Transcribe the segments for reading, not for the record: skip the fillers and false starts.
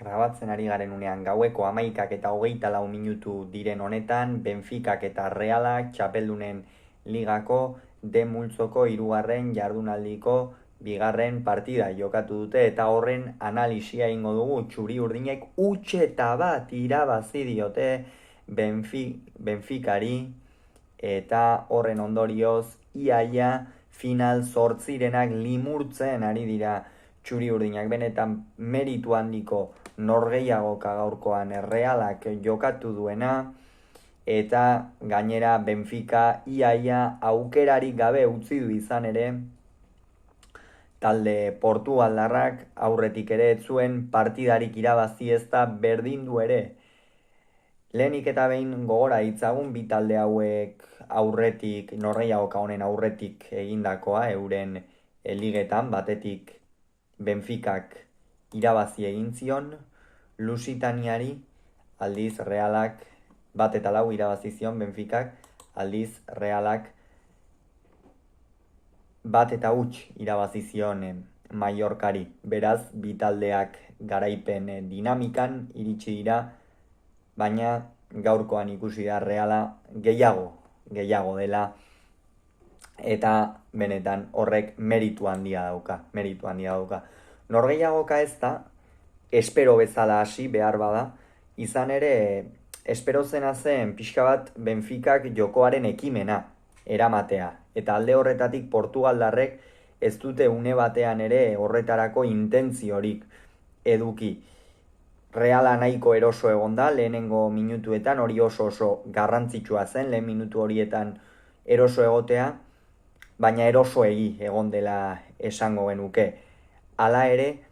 Grabatzen ari garen unean gaueko 11:24 diren honetan, Benficak eta Realak txapeldunen ligako D multzoko 3. jardunaldiko bigarren partida jokatu dute eta horren analisia egingo dugu. Txuri-urdinek utxeta bat irabazi diote Benficari eta horren ondorioz iaia final zortzirenak limurtzen ari dira txuri-urdinak. Benetan meritu handiko norgehiagoka gaurkoan Realak jokatu duena eta gainera Benfica iaia aukerarik gabe utzi du izan ere talde portugaldarrak aurretik ere ez zuen partidarik irabazi ezta berdindu ere. Lehenik eta behin gogora ditzagun bi talde hauek aurretik, norgehiagoka honen aurretik egindakoa euren ligetan, batetik Benficak irabazi egin zion Lusitaniari, aldiz Realak 1-4 irabazi zion Benficak, aldiz Realak 1-0 irabazi zion Mallorcari. Beraz, bi taldeak garaipen dinamikan iritsi dira, baina gaurkoan ikusi da Reala gehiago dela eta benetan horrek meritu handia dauka. Norgehiagoka ez da, espero bezala hasi behar bada, izan ere espero zena zen pixka bat Benficak jokoaren ekimena eramatea. Eta alde horretatik portugaldarrek ez dute une batean ere horretarako intentziorik eduki. Reala nahiko eroso egon da lehenengo minutuetan, hori oso garrantzitsua zen, lehen minutu horietan eroso egotea, baina erosoegi egon dela esango genuke. Hala ere,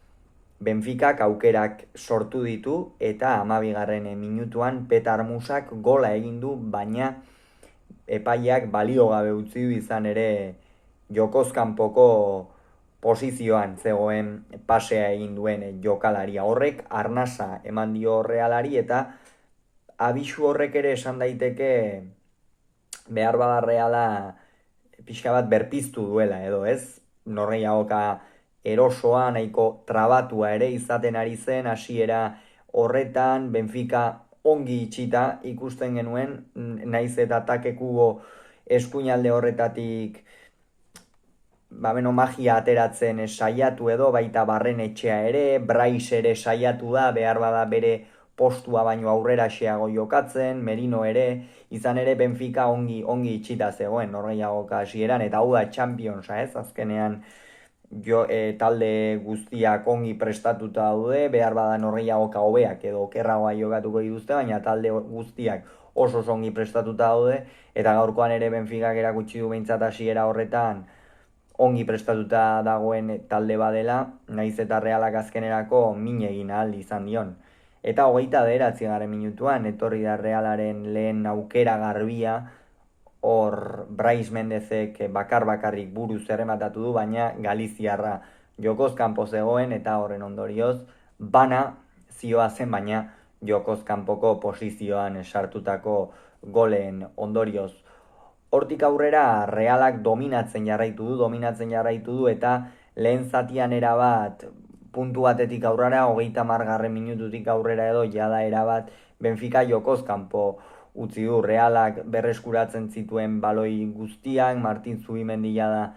Benficak aukerak sortu ditu eta 12. minutuan Petar Musak gola egin du, baina epaiak balio gabe utzi du izan ere jokoz kanpoko posizioan zegoen pasea egin duen jokalaria. Horrek arnasa eman dio Realari eta abisu horrek ere esan daiteke behar bada Reala pixka bat berpiztu duela edo ez, norgehiagoka erosoa nahiko trabatua ere izaten ari zen hasiera horretan. Benfica ongi itxita ikusten genuen, naiz eta takekubo eskuinalde horretatik magia ateratzen saiatu edo, baita Barrenetxea ere, Brais ere saiatu da, behar bada bere postua baino aurrera xeago jokatzen, Merino ere, izan ere Benfica ongi itxita zegoen norgehiagoka hasieran, eta hau da Championsa ez, azkenean talde guztiak ongi prestatuta daude, behar bada norgehiagoka hobeak edo okerragoa jokatuko dituzte, baina talde guztiak oso ongi prestatuta daude, eta gaurkoan ere Benficak erakutsi du behintzat hasiera horretan ongi prestatuta dagoen talde badela, naiz eta Realak azkenerako min egin ahal izan dion. Eta 29. minutuan, etorri da Realaren lehen aukera garbia, hor Brais Mendezek bakarrik buruz errematatu du, baina Galiziarra jokoz kanpo zegoen eta horren ondorioz bana zioa zen, baina jokoz kanpoko posizioan sartutako golen ondorioz. Hortik aurrera Realak dominatzen jarraitu du eta lehen zatian erabat puntu batetik aurrera, 30. minututik aurrera edo jada erabat Benfica jokoz kanpo utzi du. Realak berreskuratzen zituen baloi guztiak, Martin Zubimendi da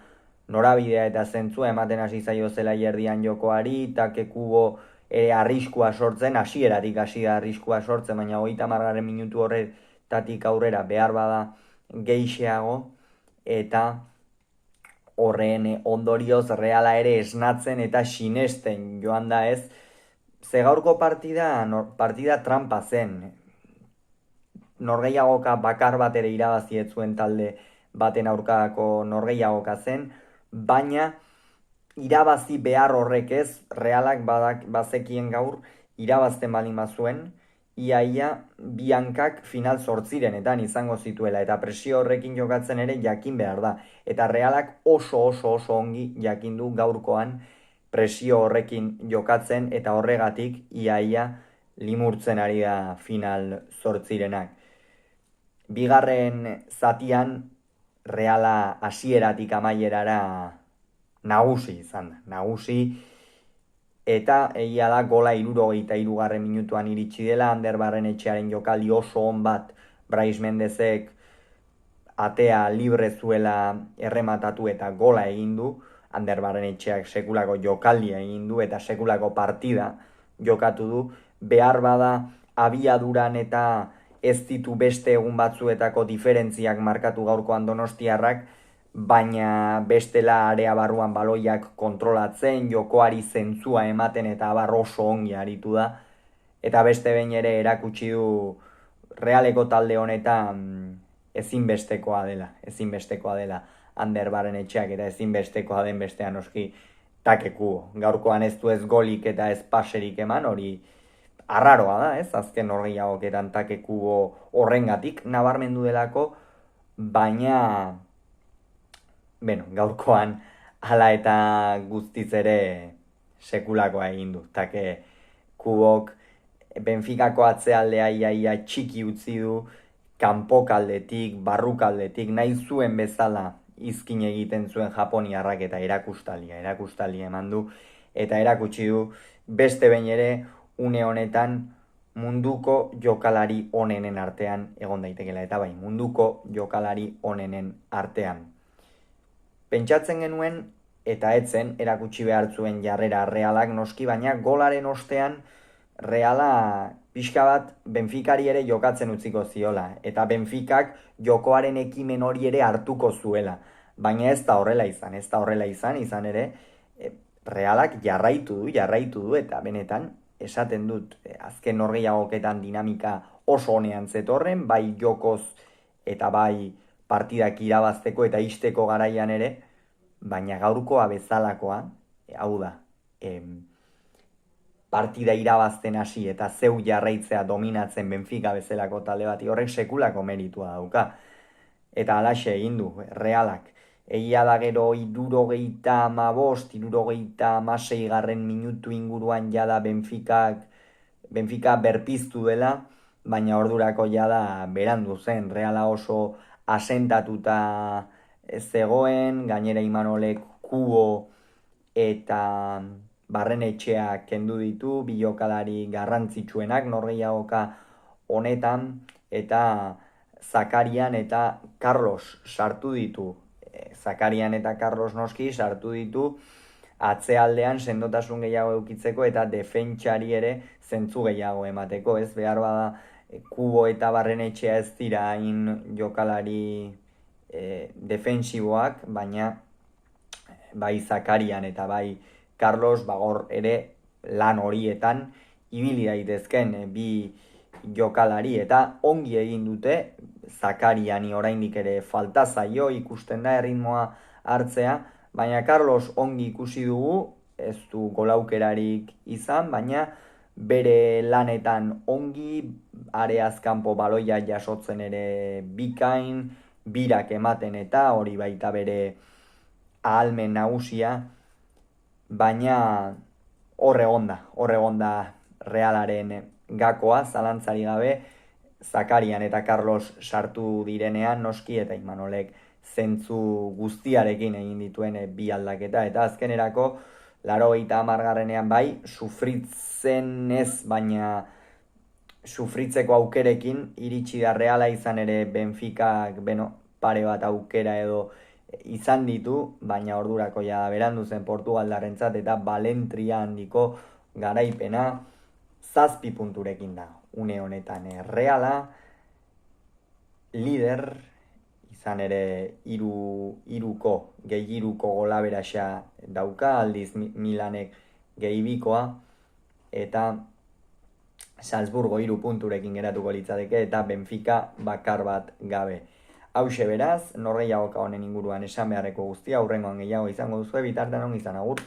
norabidea eta zentzua ematen hasi zaio zela erdian jokoari, takekubo ere arriskua sortzen, hasieratik hasi da arriskua sortzen, baina 30. minutu horretatik aurrera behar bada geixeago, eta horren ondorioz Reala ere esnatzen eta sinesten joan da ez. Ze gaurko partida trampa zen. Norgehiagoka bakar bat ere irabazi ez zuen talde baten aurkako norgehiagoka zen, baina irabazi behar horrek ez, Realak bazekien gaur irabazten baldin bazuen, iaia bi hankak final zortzirenetan izango zituela, eta presio horrekin jokatzen ere jakin behar da. Eta Realak oso ongi jakin du gaurkoan presio horrekin jokatzen, eta horregatik iaia limurtzen ari da final zortzirenak. Bigarren zatian Reala hasieratik amaierara nagusi izan da. Nagusi eta egia da gola 73. minutuan iritsi dela, Ander Barrenetxearen jokaldi oso on bat Brais Mendezek atea libre zuela errematatu eta gola egin du. Ander Barrenetxeak sekulako jokaldia egin du eta sekulako partida jokatu du. Behar bada abiaduran eta ez ditu beste egun batzuetako diferentziak markatu gaurkoan Donostiarrak, baina bestela area barruan baloiak kontrolatzen, jokoari zentzua ematen eta abar oso ongi aritu da. Eta beste behin ere erakutsi du Realeko talde honetan ezinbestekoa dela Ander Barrenetxeak, eta ezinbestekoa den bestean noski Take Kubo. Gaurkoan ez du ez golik eta ez paserik eman, hori arraroa da, ez? Azken norgehiagoketan Take Kubo horrengatik nabarmendu delako, baina gaurkoan hala eta guztiz ere sekulakoa egin du. Take Kubok Benficako atzealdea iaia txiki utzi du, kanpokaldetik, barrukaldetik, nahi zuen bezala izkin egiten zuen japoniarrak eta erakustalia eman du, eta erakutsi du beste behin ere une honetan munduko jokalari onenen artean egon daitekela, eta bai, munduko jokalari onenen artean. Pentsatzen genuen, eta etzen erakutsi behar zuen jarrera Realak noski, baina golaren ostean Reala pixka bat Benficari ere jokatzen utziko ziola, eta Benficak jokoaren ekimen hori ere hartuko zuela. Baina ez da horrela izan ere, Realak jarraitu du, eta benetan esaten dut, azken norgehiagoketan dinamika oso honean zetorren, bai jokoz eta bai partidak irabazteko eta ixteko garaian ere, baina gaurkoa bezalakoa, hau da, partida irabazten hasi eta zeu jarraitzea dominatzen Benfica bezalako talde bati, horrek sekulako meritua dauka. Eta halaxe egin du Realak. Egia da gero 75, 76. Minutu inguruan jada Benfica berpiztu dela, baina ordurako jada berandu zen. Reala oso asentatuta zegoen, gainera Imanolek Kubo eta Barrenetxea kendu ditu, bi jokalari garrantzitsuenak norgehiagoka honetan, eta Zakarian eta Carlos sartu ditu. Zakarian eta Carlos noski sartu ditu atzealdean sendotasun gehiago eukitzeko eta defentsari ere zentzu gehiago emateko, ez? Behar bada Kubo eta Barrenetxea ez dira hain jokalari defensiboak, baina bai Zakarian eta bai Carlos bagor ere lan horietan ibili daitezken bi jokalari, eta ongi egin dute. Zakariani oraindik ere falta zaio, ikusten da erritmoa hartzea, baina Carlos ongi ikusi dugu, ez du golaukerarik izan, baina bere lanetan ongi, areaz kanpo baloia jasotzen ere bikain, birak ematen eta hori baita bere ahalmen nagusia, baina horregonda Realaren gakoa, zalantzari gabe. Zakarian eta Carlos sartu direnean noski, eta Imanolek zentzu guztiarekin egin dituen bi aldaketa, eta azkenerako 80. bai, sufritzen ez, baina sufritzeko aukerekin iritsi da Reala, izan ere Benficak pare bat aukera edo izan ditu, baina ordurako ja berandu zen Portugaldarrentzat, eta balentria handiko garaipena 7 punturekin da. Une honetan Reala lider, izan ere iruko golaberaxa dauka, aldiz Milanek gehi bikoa, eta Salzburgo 3 punturekin geratuko litzateke, eta Benfica bakar bat gabe. Hauxe beraz, norgehiagoka honen inguruan esan beharreko guztia, hurrengoan gehiago izango duzue, bitartean ongi izan, agur!